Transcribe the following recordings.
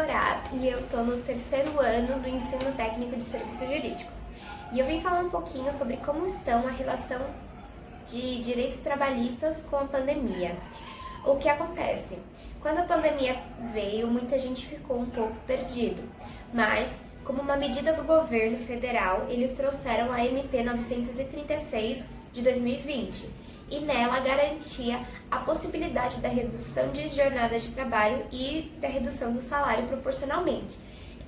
Borá e eu estou no terceiro ano do ensino técnico de serviços jurídicos. E eu vim falar um pouquinho sobre como estão a relação de direitos trabalhistas com a pandemia. O que acontece? Quando a pandemia veio, muita gente ficou um pouco perdido, mas como uma medida do governo federal, eles trouxeram a MP 936 de 2020 e nela garantia a possibilidade da redução de jornada de trabalho e da redução do salário proporcionalmente.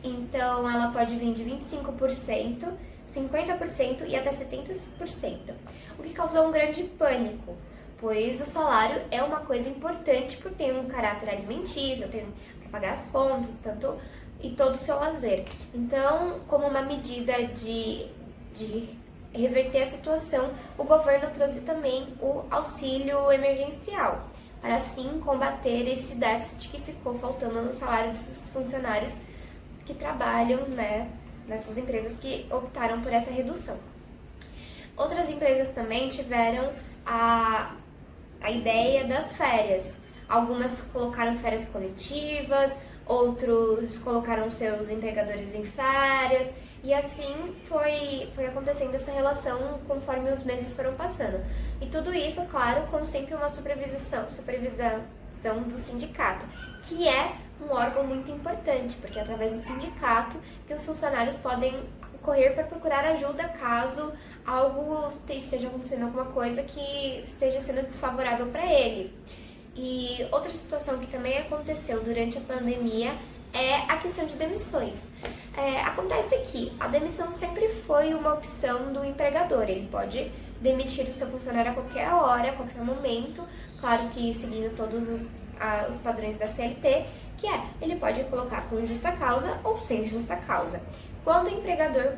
Então, ela pode vir de 25%, 50% e até 70%, o que causou um grande pânico, pois o salário é uma coisa importante por ter um caráter alimentício, tem para pagar as contas, tanto e todo o seu lazer. Então, como uma medida de reverter a situação, o governo trouxe também o auxílio emergencial, para assim combater esse déficit que ficou faltando no salário dos funcionários que trabalham, nessas empresas que optaram por essa redução. Outras empresas também tiveram a ideia das férias. Algumas colocaram férias coletivas, outros colocaram seus empregadores em férias, e assim foi acontecendo essa relação conforme os meses foram passando. E tudo isso, claro, com sempre uma supervisão do sindicato, que é um órgão muito importante, porque é através do sindicato que os funcionários podem correr para procurar ajuda caso algo esteja acontecendo, alguma coisa que esteja sendo desfavorável para ele. E outra situação que também aconteceu durante a pandemia é a questão de demissões. Acontece que a demissão sempre foi uma opção do empregador, ele pode demitir o seu funcionário a qualquer hora, a qualquer momento, claro que seguindo todos os padrões da CLT, que ele pode colocar com justa causa ou sem justa causa. Quando o empregador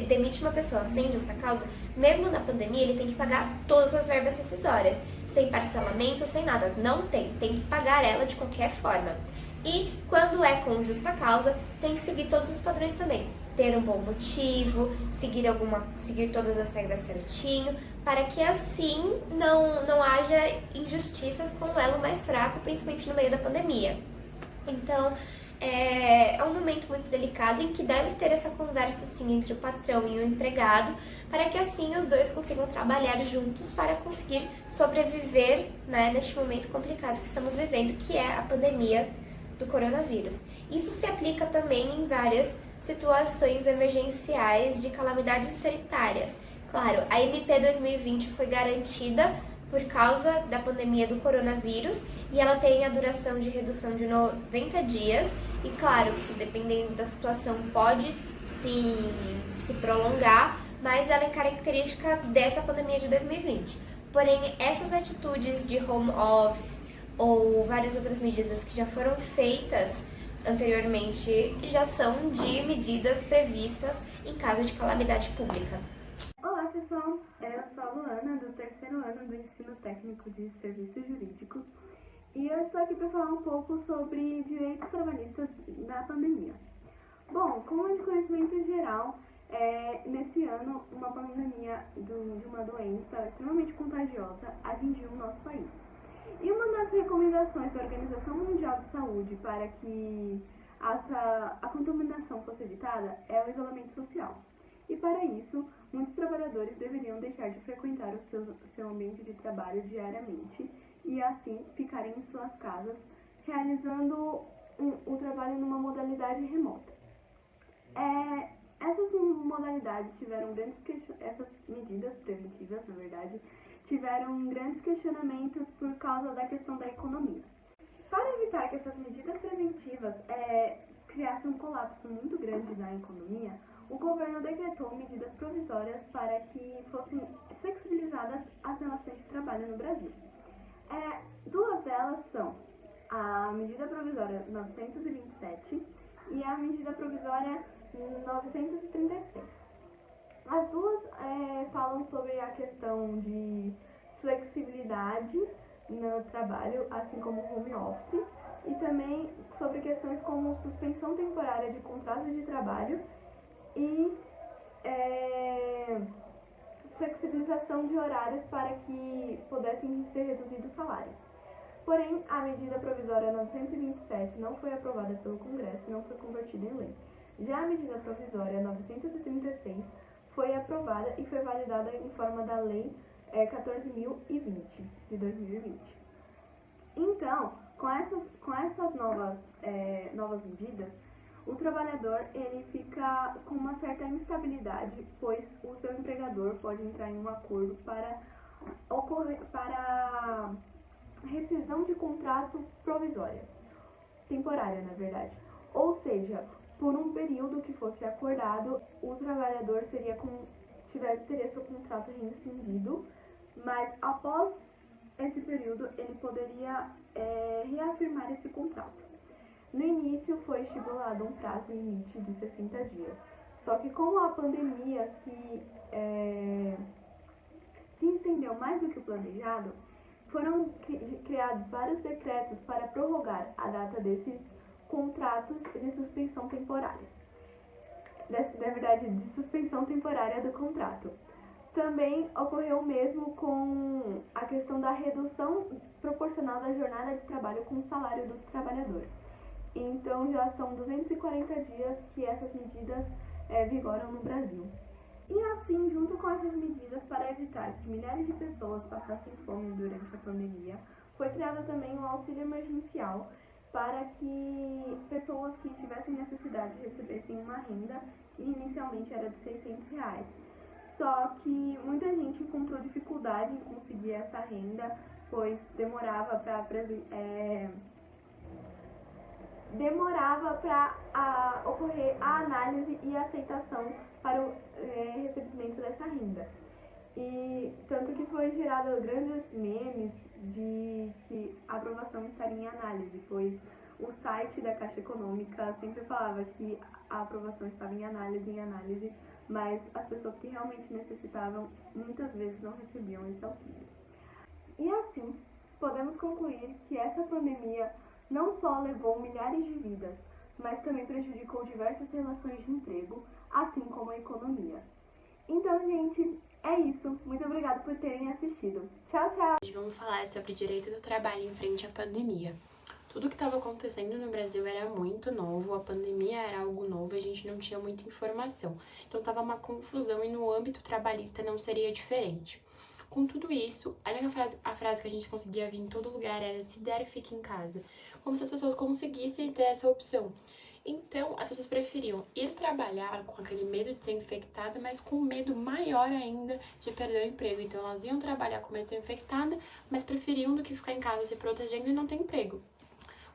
demite uma pessoa sem justa causa, mesmo na pandemia, ele tem que pagar todas as verbas rescisórias, sem parcelamento, sem nada. Não tem que pagar ela de qualquer forma. E quando é com justa causa, tem que seguir todos os padrões também. Ter um bom motivo, seguir todas as regras certinho, para que assim não haja injustiças com o elo mais fraco, principalmente no meio da pandemia. Então, é um momento muito delicado em que deve ter essa conversa assim, entre o patrão e o empregado, para que assim os dois consigam trabalhar juntos para conseguir sobreviver, neste momento complicado que estamos vivendo, que é a pandemia do coronavírus. Isso se aplica também em várias situações emergenciais de calamidades sanitárias. Claro, a MP 2020 foi garantida por causa da pandemia do coronavírus e ela tem a duração de redução de 90 dias e claro que se dependendo da situação pode sim se prolongar, mas ela é característica dessa pandemia de 2020. Porém, essas atitudes de home office ou várias outras medidas que já foram feitas anteriormente já são de medidas previstas em caso de calamidade pública. Olá pessoal, eu sou a Luana, do terceiro ano do ensino técnico de serviços jurídicos e eu estou aqui para falar um pouco sobre direitos trabalhistas na pandemia. Bom, como é de conhecimento geral, nesse ano uma pandemia de uma doença extremamente contagiosa atingiu o nosso país. E uma das recomendações da Organização Mundial de Saúde para que a contaminação fosse evitada é o isolamento social. E para isso, muitos trabalhadores deveriam deixar de frequentar o seu ambiente de trabalho diariamente e assim ficarem em suas casas, realizando o trabalho numa modalidade remota. Essas modalidades essas medidas preventivas, na verdade, tiveram grandes questionamentos por causa da questão da economia. Para evitar que essas medidas preventivas criassem um colapso muito grande na economia, o governo decretou medidas provisórias para que fossem flexibilizadas as relações de trabalho no Brasil. Duas delas são a medida provisória 927 e a medida provisória 936. As duas falam sobre a questão de flexibilidade no trabalho, assim como home office, e também sobre questões como suspensão temporária de contratos de trabalho e flexibilização de horários para que pudessem ser reduzido o salário. Porém, a medida provisória 927 não foi aprovada pelo Congresso e não foi convertida em lei. Já a medida provisória 936 foi aprovada e foi validada em forma da Lei 14.020, de 2020. Então, com essas novas medidas, o trabalhador ele fica com uma certa instabilidade, pois o seu empregador pode entrar em um acordo para rescisão de contrato provisória, temporária, na verdade. Ou seja, por um período que fosse acordado, o trabalhador teria seu contrato rescindido, mas após esse período ele poderia reafirmar esse contrato. No início foi estipulado um prazo limite de 60 dias, só que como a pandemia se estendeu mais do que o planejado, foram criados vários decretos para prorrogar a data desses contratos de suspensão temporária. Na verdade, de suspensão temporária do contrato. Também ocorreu o mesmo com a questão da redução proporcional da jornada de trabalho com o salário do trabalhador. Então, já são 240 dias que essas medidas vigoram no Brasil. E assim, junto com essas medidas para evitar que milhares de pessoas passassem fome durante a pandemia, foi criado também um auxílio emergencial para que pessoas que tivessem necessidade recebessem uma renda que inicialmente era de R$600. Só que muita gente encontrou dificuldade em conseguir essa renda, pois demorava para ocorrer a análise e a aceitação para o recebimento dessa renda. E tanto que foi gerado grandes memes de que a aprovação estaria em análise, pois o site da Caixa Econômica sempre falava que a aprovação estava em análise, mas as pessoas que realmente necessitavam muitas vezes não recebiam esse auxílio. E assim, podemos concluir que essa pandemia não só levou milhares de vidas, mas também prejudicou diversas relações de emprego, assim como a economia. Então, gente, é isso. Muito obrigada por terem assistido. Tchau, tchau! Hoje vamos falar sobre direito do trabalho em frente à pandemia. Tudo que estava acontecendo no Brasil era muito novo, a pandemia era algo novo, a gente não tinha muita informação. Então estava uma confusão e no âmbito trabalhista não seria diferente. Com tudo isso, a frase que a gente conseguia ver em todo lugar era "se der, fique em casa", como se as pessoas conseguissem ter essa opção. Então, as pessoas preferiam ir trabalhar com aquele medo de ser infectada, mas com medo maior ainda de perder o emprego. Então, elas iam trabalhar com medo de ser infectada, mas preferiam do que ficar em casa se protegendo e não ter emprego.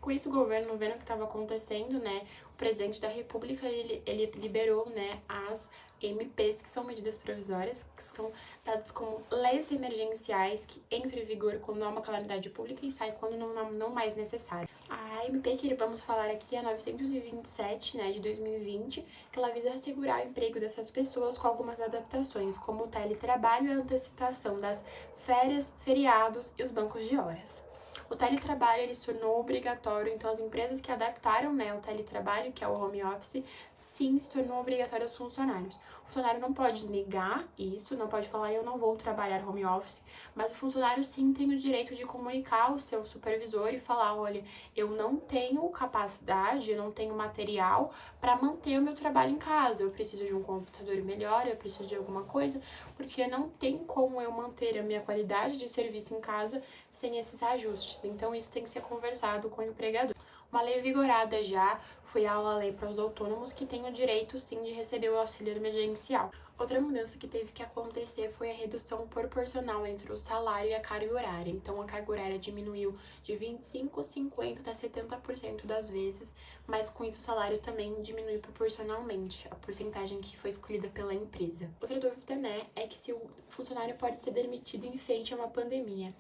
Com isso, o governo, vendo o que estava acontecendo, né, o presidente da República, ele liberou, né, as MPs, que são medidas provisórias, que são dadas como leis emergenciais, que entram em vigor quando há uma calamidade pública e saem quando não mais necessário. A MP que vamos falar aqui é a 927, né, de 2020, que ela visa assegurar o emprego dessas pessoas com algumas adaptações, como o teletrabalho e a antecipação das férias, feriados e os bancos de horas. O teletrabalho ele se tornou obrigatório, então as empresas que adaptaram, né, o teletrabalho, que é o home office, sim, se tornou obrigatório aos funcionários. O funcionário não pode negar isso, não pode falar eu não vou trabalhar home office, mas o funcionário sim tem o direito de comunicar ao seu supervisor e falar, olha, eu não tenho capacidade, eu não tenho material para manter o meu trabalho em casa, eu preciso de um computador melhor, eu preciso de alguma coisa, porque não tem como eu manter a minha qualidade de serviço em casa sem esses ajustes. Então isso tem que ser conversado com o empregador. Uma lei vigorada já foi a lei para os autônomos, que tem o direito, sim, de receber o auxílio emergencial. Outra mudança que teve que acontecer foi a redução proporcional entre o salário e a carga horária. Então, a carga horária diminuiu de 25%, 50% até 70% das vezes, mas com isso o salário também diminuiu proporcionalmente, a porcentagem que foi escolhida pela empresa. Outra dúvida, né, é que se o funcionário pode ser demitido em frente a uma pandemia.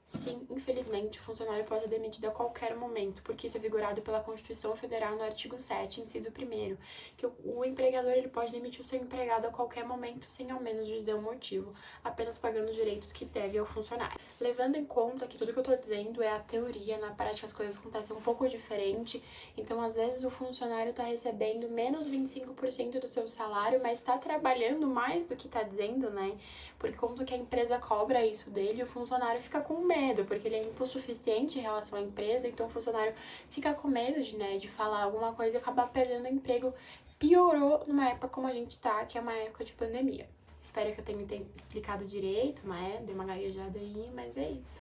Sim, infelizmente, o funcionário pode ser demitido a qualquer momento, porque isso é vigorado pela Constituição Federal no artigo 7º, inciso 1º, que o empregador ele pode demitir o seu empregado a qualquer momento, sem ao menos dizer um motivo, apenas pagando os direitos que deve ao funcionário. Levando em conta que tudo que eu tô dizendo é a teoria, na prática as coisas acontecem um pouco diferente, então às vezes o funcionário tá recebendo menos 25% do seu salário, mas tá trabalhando mais do que tá dizendo, né? Porque como que a empresa cobra isso dele, o funcionário fica com medo, porque ele é hipossuficiente em relação à empresa, então o funcionário fica com medo de falar alguma coisa e acabar perdendo o emprego. Piorou numa época como a gente tá, que é uma época de pandemia. Espero que eu tenha explicado direito, né? Dei uma gaguejada aí, mas é isso.